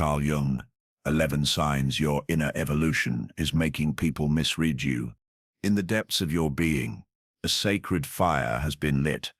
Carl Jung, 11 signs your inner evolution is making people misread you. In the depths of your being, a sacred fire has been lit.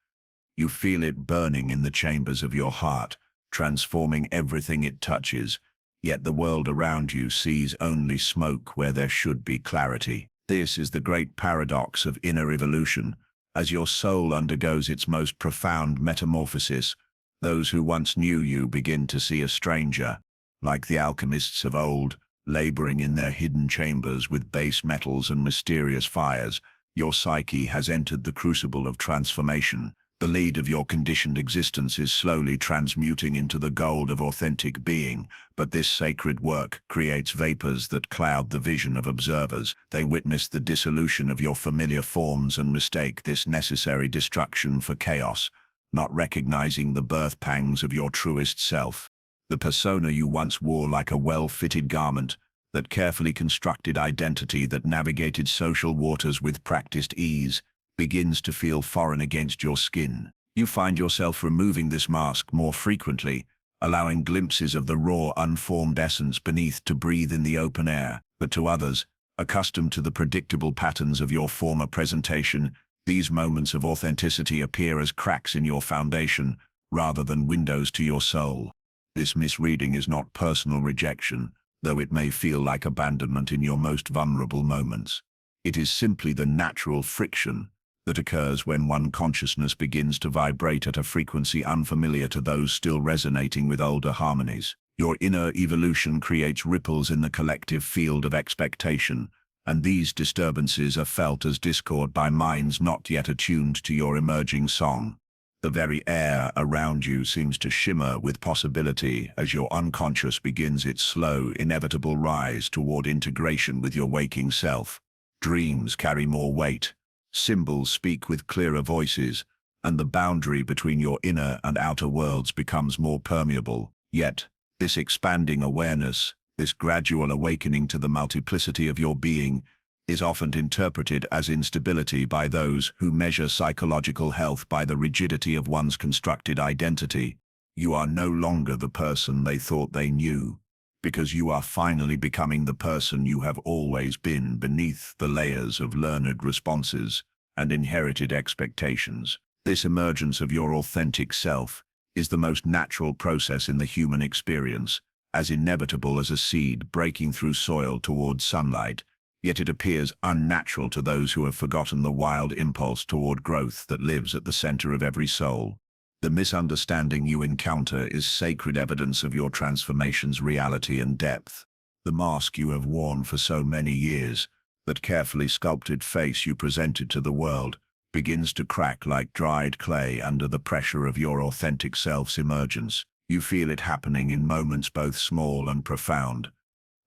You feel it burning in the chambers of your heart, transforming everything it touches, yet the world around you sees only smoke where there should be clarity. This is the great paradox of inner evolution. As your soul undergoes its most profound metamorphosis, those who once knew you begin to see a stranger, like the alchemists of old, laboring in their hidden chambers with base metals and mysterious fires. Your psyche has entered the crucible of transformation. The lead of your conditioned existence is slowly transmuting into the gold of authentic being, but this sacred work creates vapors that cloud the vision of observers. They witness the dissolution of your familiar forms and mistake this necessary destruction for chaos, not recognizing the birth pangs of your truest self. The persona you once wore like a well-fitted garment, that carefully constructed identity that navigated social waters with practiced ease, begins to feel foreign against your skin. You find yourself removing this mask more frequently, allowing glimpses of the raw, unformed essence beneath to breathe in the open air. But to others, accustomed to the predictable patterns of your former presentation, these moments of authenticity appear as cracks in your foundation, rather than windows to your soul. This misreading is not personal rejection, though it may feel like abandonment in your most vulnerable moments. It is simply the natural friction that occurs when one consciousness begins to vibrate at a frequency unfamiliar to those still resonating with older harmonies. Your inner evolution creates ripples in the collective field of expectation, and these disturbances are felt as discord by minds not yet attuned to your emerging song. The very air around you seems to shimmer with possibility as your unconscious begins its slow, inevitable rise toward integration with your waking self. Dreams carry more weight. Symbols speak with clearer voices, and the boundary between your inner and outer worlds becomes more permeable. Yet, this expanding awareness, this gradual awakening to the multiplicity of your being, is often interpreted as instability by those who measure psychological health by the rigidity of one's constructed identity. You are no longer the person they thought they knew, because you are finally becoming the person you have always been beneath the layers of learned responses and inherited expectations. This emergence of your authentic self is the most natural process in the human experience, as inevitable as a seed breaking through soil towards sunlight, yet it appears unnatural to those who have forgotten the wild impulse toward growth that lives at the center of every soul. The misunderstanding you encounter is sacred evidence of your transformation's reality and depth. The mask you have worn for so many years, that carefully sculpted face you presented to the world, begins to crack like dried clay under the pressure of your authentic self's emergence. You feel it happening in moments both small and profound.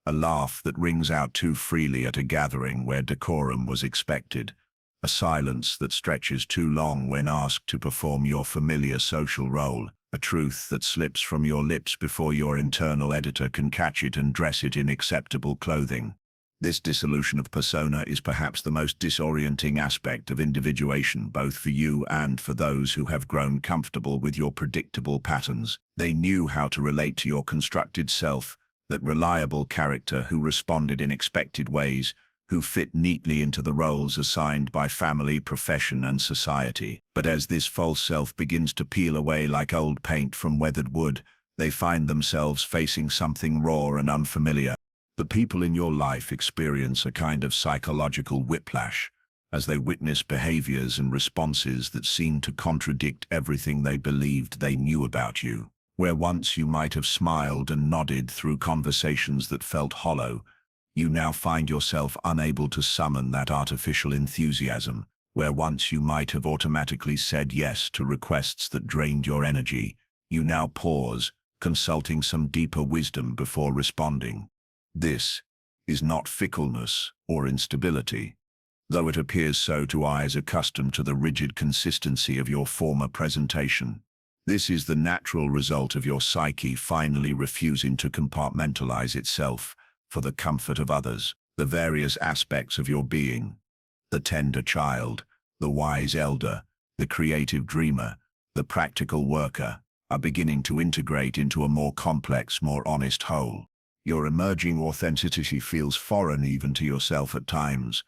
A laugh that rings out too freely at a gathering where decorum was expected. A silence that stretches too long when asked to perform your familiar social role, a truth that slips from your lips before your internal editor can catch it and dress it in acceptable clothing. This dissolution of persona is perhaps the most disorienting aspect of individuation, both for you and for those who have grown comfortable with your predictable patterns. They knew how to relate to your constructed self, that reliable character who responded in expected ways, who fit neatly into the roles assigned by family, profession, and society. But as this false self begins to peel away like old paint from weathered wood, they find themselves facing something raw and unfamiliar. The people in your life experience a kind of psychological whiplash as they witness behaviors and responses that seem to contradict everything they believed they knew about you. Where once you might have smiled and nodded through conversations that felt hollow, you now find yourself unable to summon that artificial enthusiasm. Where once you might have automatically said yes to requests that drained your energy, you now pause, consulting some deeper wisdom before responding. This is not fickleness or instability, though it appears so to eyes accustomed to the rigid consistency of your former presentation. This is the natural result of your psyche finally refusing to compartmentalize itself for the comfort of others. The various aspects of your being, the tender child, the wise elder, the creative dreamer, the practical worker, are beginning to integrate into a more complex, more honest whole. Your emerging authenticity feels foreign even to yourself at times.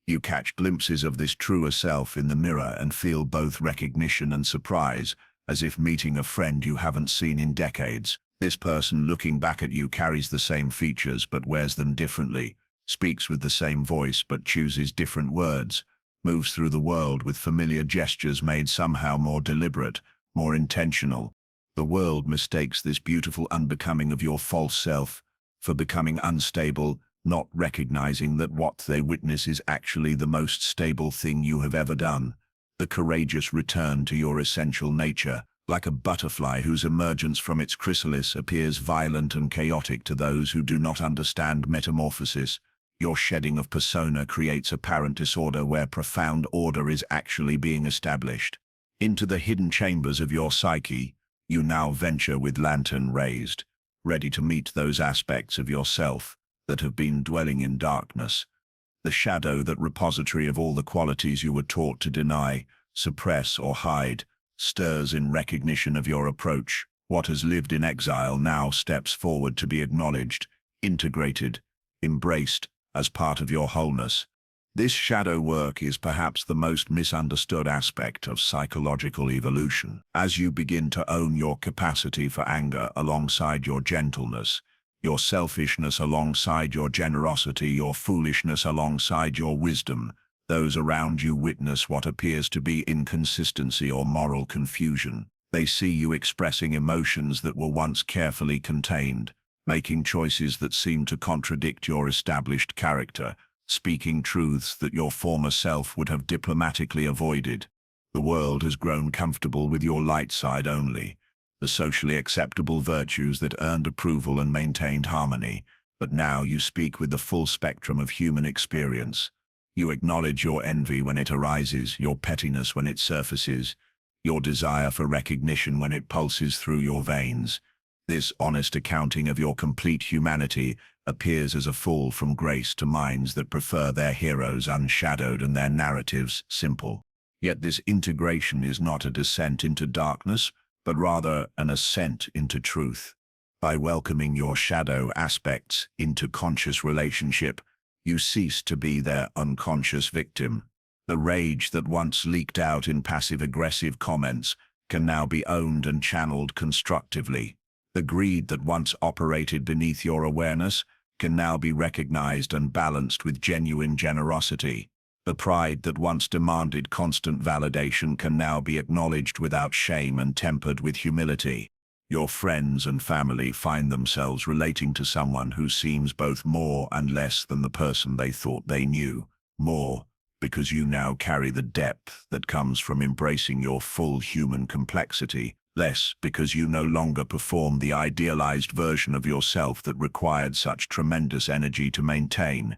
You catch glimpses of this truer self in the mirror and feel both recognition and surprise, as if meeting a friend you haven't seen in decades. This person looking back at you carries the same features but wears them differently, speaks with the same voice but chooses different words, moves through the world with familiar gestures made somehow more deliberate, more intentional. The world mistakes this beautiful unbecoming of your false self for becoming unstable, not recognizing that what they witness is actually the most stable thing you have ever done. The courageous return to your essential nature, like a butterfly whose emergence from its chrysalis appears violent and chaotic to those who do not understand metamorphosis. Your shedding of persona creates apparent disorder where profound order is actually being established. Into the hidden chambers of your psyche, you now venture with lantern raised, ready to meet those aspects of yourself that have been dwelling in darkness. The shadow, that repository of all the qualities you were taught to deny, suppress, or hide, stirs in recognition of your approach. What has lived in exile now steps forward to be acknowledged, integrated, embraced as part of your wholeness. This shadow work is perhaps the most misunderstood aspect of psychological evolution. As you begin to own your capacity for anger alongside your gentleness, your selfishness alongside your generosity, your foolishness alongside your wisdom, those around you witness what appears to be inconsistency or moral confusion. They see you expressing emotions that were once carefully contained, making choices that seem to contradict your established character, speaking truths that your former self would have diplomatically avoided. The world has grown comfortable with your light side only, the socially acceptable virtues that earned approval and maintained harmony, but now you speak with the full spectrum of human experience. You acknowledge your envy when it arises, your pettiness when it surfaces, your desire for recognition when it pulses through your veins. This honest accounting of your complete humanity appears as a fall from grace to minds that prefer their heroes unshadowed and their narratives simple. Yet this integration is not a descent into darkness, but rather an ascent into truth. By welcoming your shadow aspects into conscious relationship, you cease to be their unconscious victim. The rage that once leaked out in passive-aggressive comments can now be owned and channeled constructively. The greed that once operated beneath your awareness can now be recognized and balanced with genuine generosity. The pride that once demanded constant validation can now be acknowledged without shame and tempered with humility. Your friends and family find themselves relating to someone who seems both more and less than the person they thought they knew. More, because you now carry the depth that comes from embracing your full human complexity. Less, because you no longer perform the idealized version of yourself that required such tremendous energy to maintain.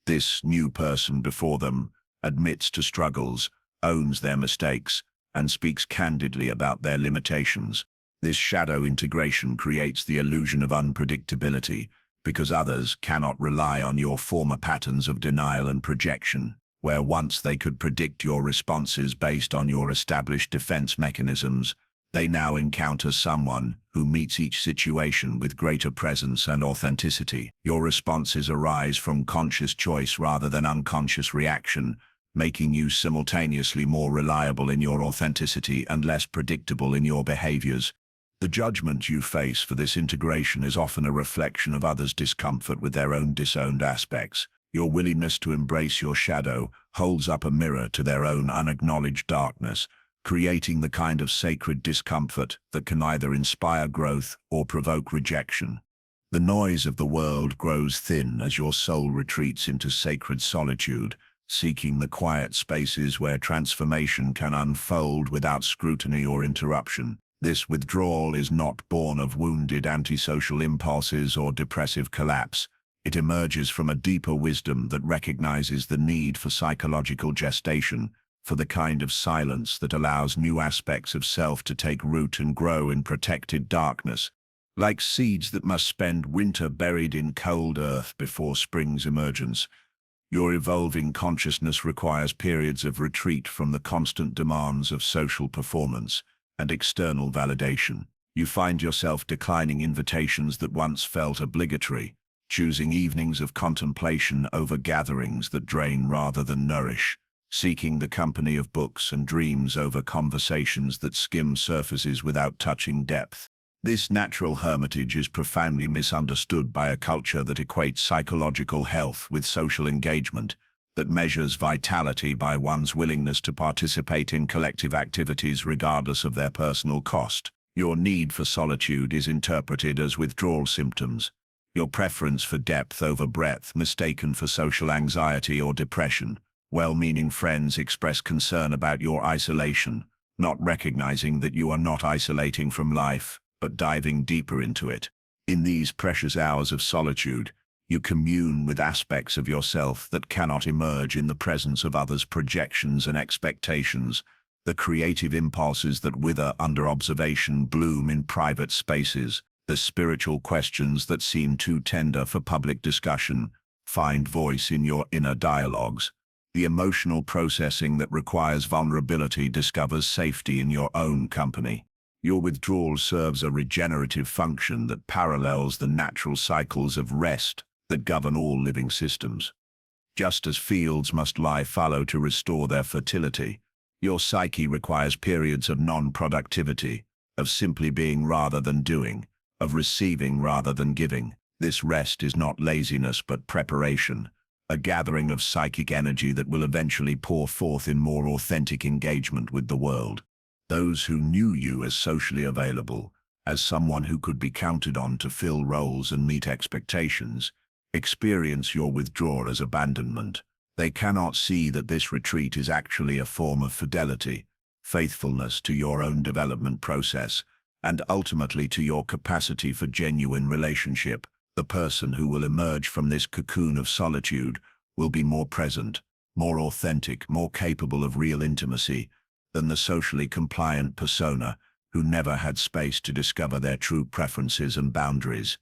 This new person before them admits to struggles, owns their mistakes, and speaks candidly about their limitations. This shadow integration creates the illusion of unpredictability, because others cannot rely on your former patterns of denial and projection. Where once they could predict your responses based on your established defense mechanisms, they now encounter someone who meets each situation with greater presence and authenticity. Your responses arise from conscious choice rather than unconscious reaction, making you simultaneously more reliable in your authenticity and less predictable in your behaviors. The judgment you face for this integration is often a reflection of others' discomfort with their own disowned aspects. Your willingness to embrace your shadow holds up a mirror to their own unacknowledged darkness, creating the kind of sacred discomfort that can either inspire growth or provoke rejection. The noise of the world grows thin as your soul retreats into sacred solitude, seeking the quiet spaces where transformation can unfold without scrutiny or interruption. This withdrawal is not born of wounded antisocial impulses or depressive collapse. It emerges from a deeper wisdom that recognizes the need for psychological gestation, for the kind of silence that allows new aspects of self to take root and grow in protected darkness. Like seeds that must spend winter buried in cold earth before spring's emergence, your evolving consciousness requires periods of retreat from the constant demands of social performance and external validation. You find yourself declining invitations that once felt obligatory, choosing evenings of contemplation over gatherings that drain rather than nourish, seeking the company of books and dreams over conversations that skim surfaces without touching depth. This natural hermitage is profoundly misunderstood by a culture that equates psychological health with social engagement, that measures vitality by one's willingness to participate in collective activities regardless of their personal cost. Your need for solitude is interpreted as withdrawal symptoms, your preference for depth over breadth mistaken for social anxiety or depression. Well-meaning friends express concern about your isolation, not recognizing that you are not isolating from life, but diving deeper into it. In these precious hours of solitude, you commune with aspects of yourself that cannot emerge in the presence of others' projections and expectations. The creative impulses that wither under observation bloom in private spaces. The spiritual questions that seem too tender for public discussion find voice in your inner dialogues. The emotional processing that requires vulnerability discovers safety in your own company. Your withdrawal serves a regenerative function that parallels the natural cycles of rest that govern all living systems. Just as fields must lie fallow to restore their fertility, your psyche requires periods of non-productivity, of simply being rather than doing, of receiving rather than giving. This rest is not laziness but preparation, a gathering of psychic energy that will eventually pour forth in more authentic engagement with the world. Those who knew you as socially available, as someone who could be counted on to fill roles and meet expectations, experience your withdrawal as abandonment. They cannot see that this retreat is actually a form of fidelity, faithfulness to your own development process, and ultimately to your capacity for genuine relationship. The person who will emerge from this cocoon of solitude will be more present, more authentic, more capable of real intimacy than the socially compliant persona who never had space to discover their true preferences and boundaries.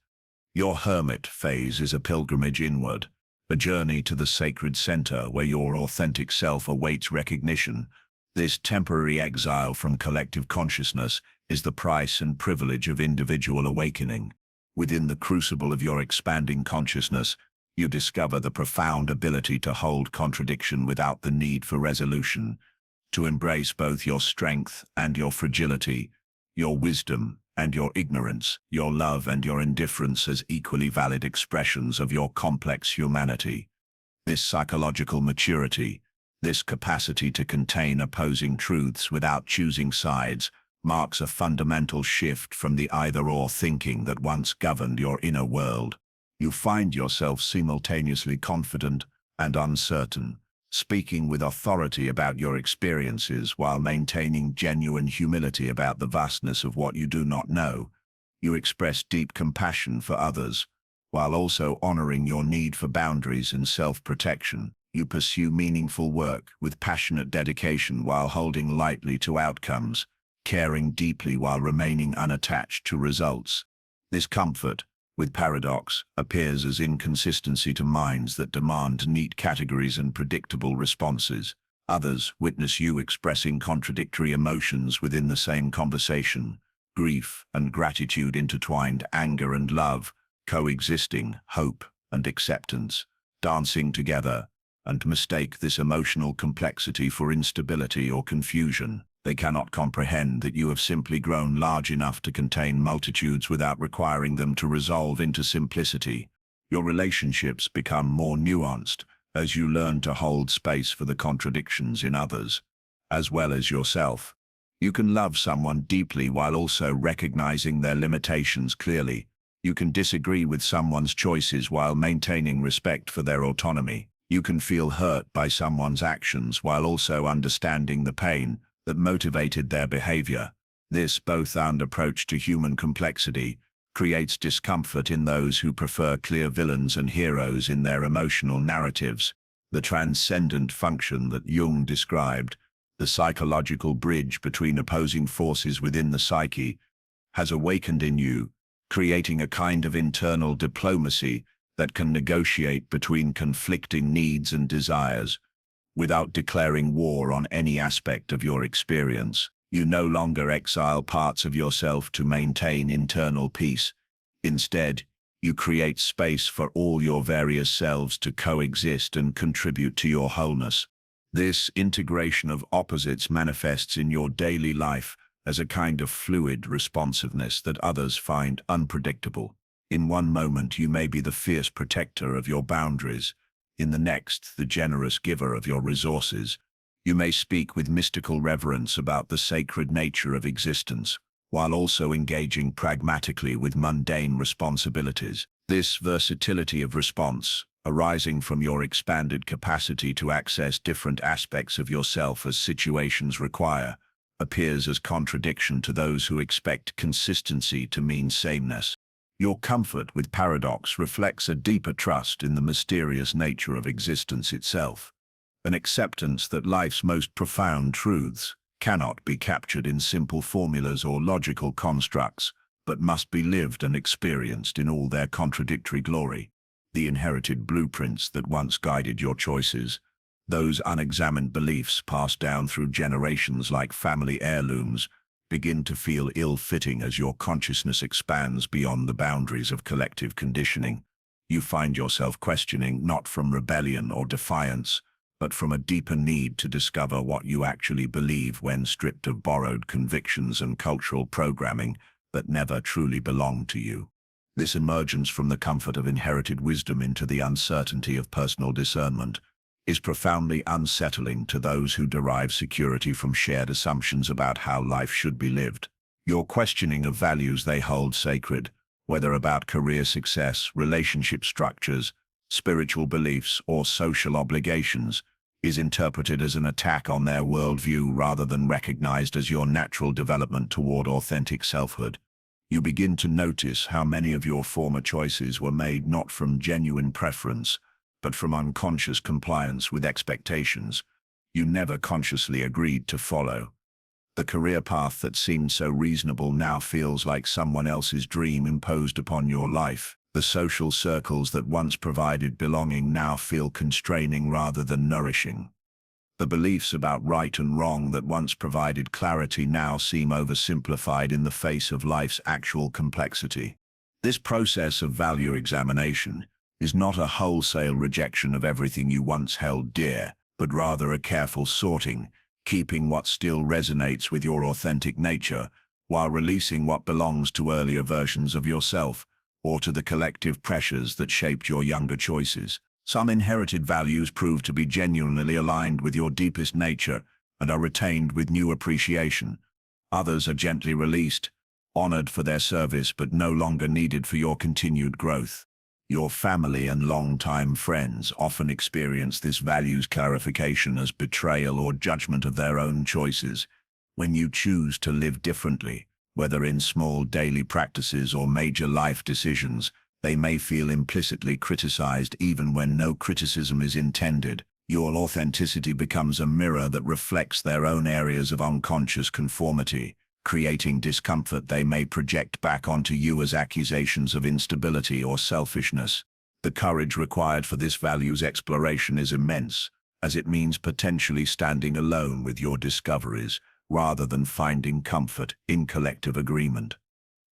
Your hermit phase is a pilgrimage inward, a journey to the sacred center where your authentic self awaits recognition. This temporary exile from collective consciousness is the price and privilege of individual awakening. Within the crucible of your expanding consciousness, you discover the profound ability to hold contradiction without the need for resolution, to embrace both your strength and your fragility, your wisdom and your ignorance, your love and your indifference as equally valid expressions of your complex humanity. This psychological maturity, this capacity to contain opposing truths without choosing sides, marks a fundamental shift from the either-or thinking that once governed your inner world. You find yourself simultaneously confident and uncertain, speaking with authority about your experiences while maintaining genuine humility about the vastness of what you do not know. You express deep compassion for others, while also honoring your need for boundaries and self-protection. You pursue meaningful work with passionate dedication while holding lightly to outcomes, caring deeply while remaining unattached to results. This comfort, with paradox, appears as inconsistency to minds that demand neat categories and predictable responses. Others witness you expressing contradictory emotions within the same conversation, grief and gratitude intertwined, anger and love, coexisting, hope and acceptance, dancing together, and mistake this emotional complexity for instability or confusion. They cannot comprehend that you have simply grown large enough to contain multitudes without requiring them to resolve into simplicity. Your relationships become more nuanced as you learn to hold space for the contradictions in others, as well as yourself. You can love someone deeply while also recognizing their limitations clearly. You can disagree with someone's choices while maintaining respect for their autonomy. You can feel hurt by someone's actions while also understanding the pain that motivated their behavior. This both-and approach to human complexity creates discomfort in those who prefer clear villains and heroes in their emotional narratives. The transcendent function that Jung described, the psychological bridge between opposing forces within the psyche, has awakened in you, creating a kind of internal diplomacy that can negotiate between conflicting needs and desires, without declaring war on any aspect of your experience. You no longer exile parts of yourself to maintain internal peace. Instead, you create space for all your various selves to coexist and contribute to your wholeness. This integration of opposites manifests in your daily life as a kind of fluid responsiveness that others find unpredictable. In one moment, you may be the fierce protector of your boundaries. In the next, the generous giver of your resources. You may speak with mystical reverence about the sacred nature of existence, while also engaging pragmatically with mundane responsibilities. This versatility of response, arising from your expanded capacity to access different aspects of yourself as situations require, appears as contradiction to those who expect consistency to mean sameness. Your comfort with paradox reflects a deeper trust in the mysterious nature of existence itself, an acceptance that life's most profound truths cannot be captured in simple formulas or logical constructs, but must be lived and experienced in all their contradictory glory. The inherited blueprints that once guided your choices, those unexamined beliefs passed down through generations like family heirlooms, begin to feel ill-fitting as your consciousness expands beyond the boundaries of collective conditioning. You find yourself questioning not from rebellion or defiance, but from a deeper need to discover what you actually believe when stripped of borrowed convictions and cultural programming that never truly belonged to you. This emergence from the comfort of inherited wisdom into the uncertainty of personal discernment is profoundly unsettling to those who derive security from shared assumptions about how life should be lived. Your questioning of values they hold sacred, whether about career success, relationship structures, spiritual beliefs, or social obligations, is interpreted as an attack on their worldview rather than recognized as your natural development toward authentic selfhood. You begin to notice how many of your former choices were made not from genuine preference, but from unconscious compliance with expectations you never consciously agreed to follow. The career path that seemed so reasonable now feels like someone else's dream imposed upon your life. The social circles that once provided belonging now feel constraining rather than nourishing. The beliefs about right and wrong that once provided clarity now seem oversimplified in the face of life's actual complexity. This process of value examination is not a wholesale rejection of everything you once held dear, but rather a careful sorting, keeping what still resonates with your authentic nature, while releasing what belongs to earlier versions of yourself, or to the collective pressures that shaped your younger choices. Some inherited values prove to be genuinely aligned with your deepest nature and are retained with new appreciation. Others are gently released, honored for their service but no longer needed for your continued growth. Your family and long-time friends often experience this values clarification as betrayal or judgment of their own choices. When you choose to live differently, whether in small daily practices or major life decisions, they may feel implicitly criticized even when no criticism is intended. Your authenticity becomes a mirror that reflects their own areas of unconscious conformity, creating discomfort they may project back onto you as accusations of instability or selfishness. The courage required for this values exploration is immense, as it means potentially standing alone with your discoveries, rather than finding comfort in collective agreement.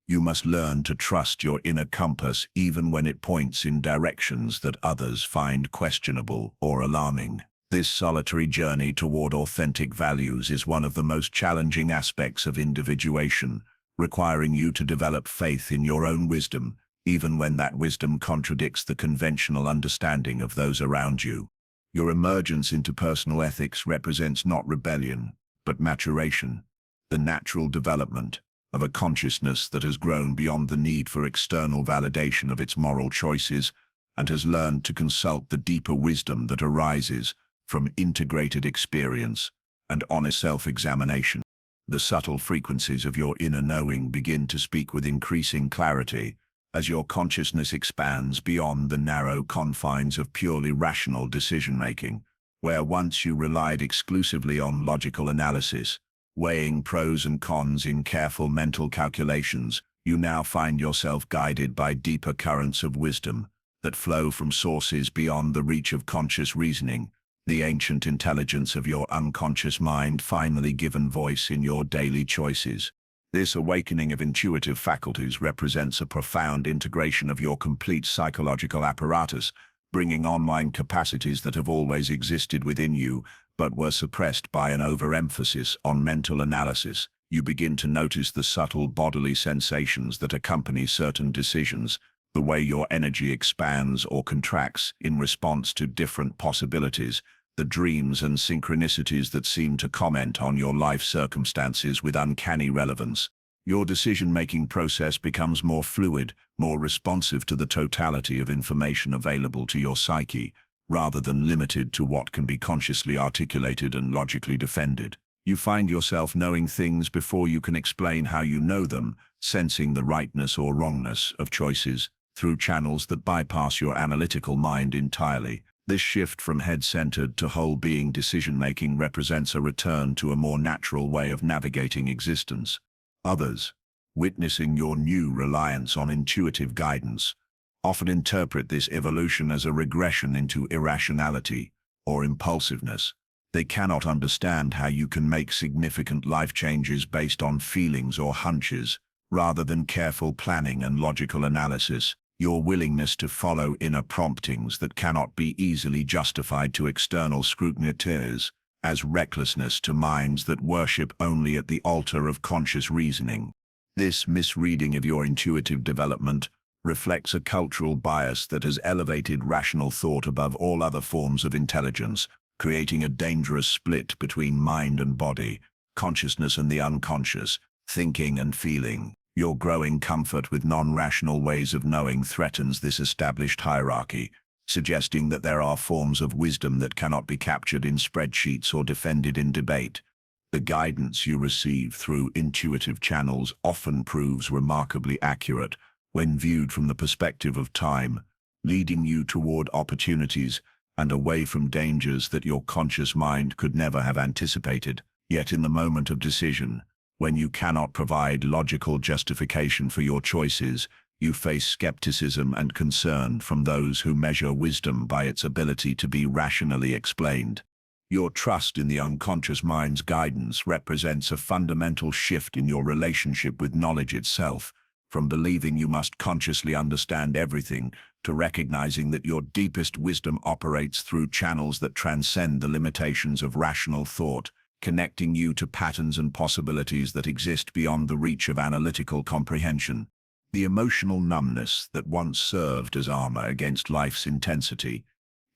You must learn to trust your inner compass even when it points in directions that others find questionable or alarming. This solitary journey toward authentic values is one of the most challenging aspects of individuation, requiring you to develop faith in your own wisdom, even when that wisdom contradicts the conventional understanding of those around you. Your emergence into personal ethics represents not rebellion, but maturation, the natural development of a consciousness that has grown beyond the need for external validation of its moral choices and has learned to consult the deeper wisdom that arises from integrated experience and honest self-examination. The subtle frequencies of your inner knowing begin to speak with increasing clarity as your consciousness expands beyond the narrow confines of purely rational decision-making, where once you relied exclusively on logical analysis, weighing pros and cons in careful mental calculations, you now find yourself guided by deeper currents of wisdom that flow from sources beyond the reach of conscious reasoning. the ancient intelligence of your unconscious mind finally given voice in your daily choices. This awakening of intuitive faculties represents a profound integration of your complete psychological apparatus, bringing online capacities that have always existed within you, but were suppressed by an overemphasis on mental analysis. You begin to notice the subtle bodily sensations that accompany certain decisions, the way your energy expands or contracts in response to different possibilities, the dreams and synchronicities that seem to comment on your life circumstances with uncanny relevance. Your decision-making process becomes more fluid, more responsive to the totality of information available to your psyche, rather than limited to what can be consciously articulated and logically defended. You find yourself knowing things before you can explain how you know them, sensing the rightness or wrongness of choices through channels that bypass your analytical mind entirely. This shift from head-centered to whole-being decision-making represents a return to a more natural way of navigating existence. Others, witnessing your new reliance on intuitive guidance, often interpret this evolution as a regression into irrationality or impulsiveness. They cannot understand how you can make significant life changes based on feelings or hunches, rather than careful planning and logical analysis. Your willingness to follow inner promptings that cannot be easily justified to external scrutinators, as recklessness to minds that worship only at the altar of conscious reasoning. This misreading of your intuitive development reflects a cultural bias that has elevated rational thought above all other forms of intelligence, creating a dangerous split between mind and body, consciousness and the unconscious, thinking and feeling. Your growing comfort with non-rational ways of knowing threatens this established hierarchy, suggesting that there are forms of wisdom that cannot be captured in spreadsheets or defended in debate. The guidance you receive through intuitive channels often proves remarkably accurate when viewed from the perspective of time, leading you toward opportunities and away from dangers that your conscious mind could never have anticipated. Yet in the moment of decision, when you cannot provide logical justification for your choices, you face skepticism and concern from those who measure wisdom by its ability to be rationally explained. Your trust in the unconscious mind's guidance represents a fundamental shift in your relationship with knowledge itself, from believing you must consciously understand everything to recognizing that your deepest wisdom operates through channels that transcend the limitations of rational thought, connecting you to patterns and possibilities that exist beyond the reach of analytical comprehension. The emotional numbness that once served as armor against life's intensity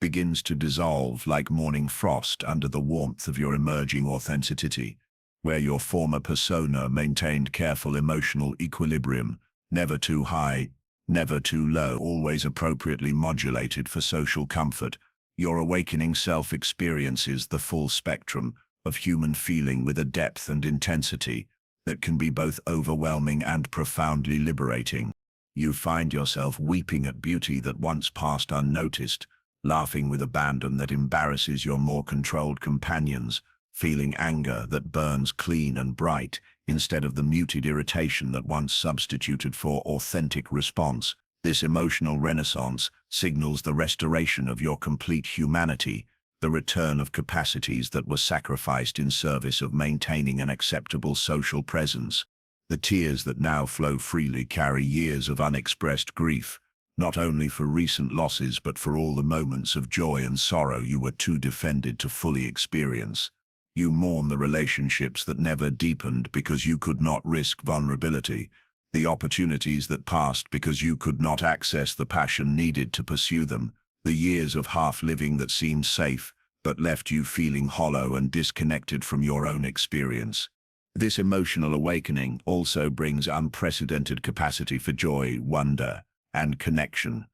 begins to dissolve like morning frost under the warmth of your emerging authenticity, where your former persona maintained careful emotional equilibrium, never too high, never too low, always appropriately modulated for social comfort. Your awakening self experiences the full spectrum of human feeling with a depth and intensity that can be both overwhelming and profoundly liberating. You find yourself weeping at beauty that once passed unnoticed, laughing with abandon that embarrasses your more controlled companions, feeling anger that burns clean and bright instead of the muted irritation that once substituted for authentic response. This emotional renaissance signals the restoration of your complete humanity, the return of capacities that were sacrificed in service of maintaining an acceptable social presence. The tears that now flow freely carry years of unexpressed grief, not only for recent losses but for all the moments of joy and sorrow you were too defended to fully experience. You mourn the relationships that never deepened because you could not risk vulnerability, the opportunities that passed because you could not access the passion needed to pursue them, the years of half-living that seemed safe but left you feeling hollow and disconnected from your own experience. This emotional awakening also brings unprecedented capacity for joy, wonder, and connection.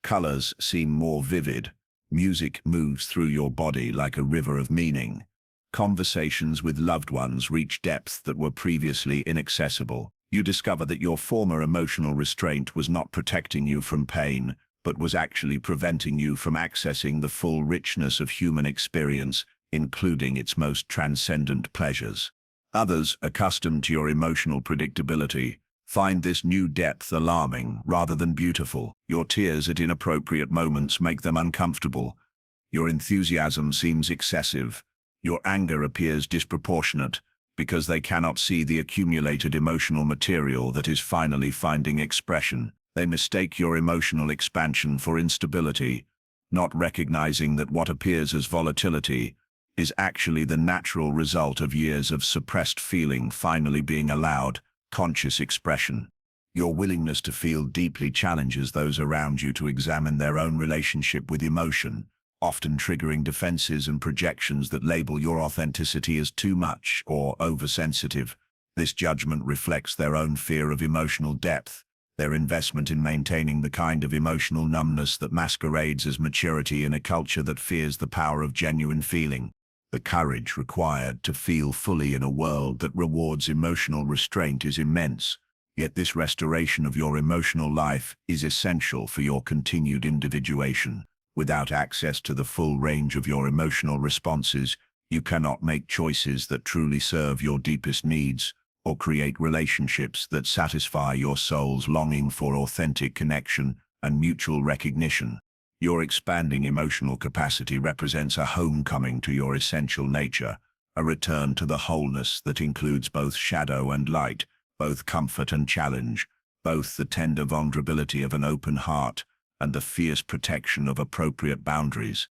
Colors seem more vivid. Music moves through your body like a river of meaning. Conversations with loved ones reach depths that were previously inaccessible. You discover that your former emotional restraint was not protecting you from pain, but was actually preventing you from accessing the full richness of human experience, including its most transcendent pleasures. Others, accustomed to your emotional predictability, find this new depth alarming rather than beautiful. Your tears at inappropriate moments make them uncomfortable. Your enthusiasm seems excessive. Your anger appears disproportionate because they cannot see the accumulated emotional material that is finally finding expression. They mistake your emotional expansion for instability, not recognizing that what appears as volatility is actually the natural result of years of suppressed feeling finally being allowed conscious expression. Your willingness to feel deeply challenges those around you to examine their own relationship with emotion, often triggering defenses and projections that label your authenticity as too much or oversensitive. This judgment reflects their own fear of emotional depth, their investment in maintaining the kind of emotional numbness that masquerades as maturity in a culture that fears the power of genuine feeling. The courage required to feel fully in a world that rewards emotional restraint is immense. Yet this restoration of your emotional life is essential for your continued individuation. Without access to the full range of your emotional responses, you cannot make choices that truly serve your deepest needs or create relationships that satisfy your soul's longing for authentic connection and mutual recognition. Your expanding emotional capacity represents a homecoming to your essential nature, a return to the wholeness that includes both shadow and light, both comfort and challenge, both the tender vulnerability of an open heart and the fierce protection of appropriate boundaries.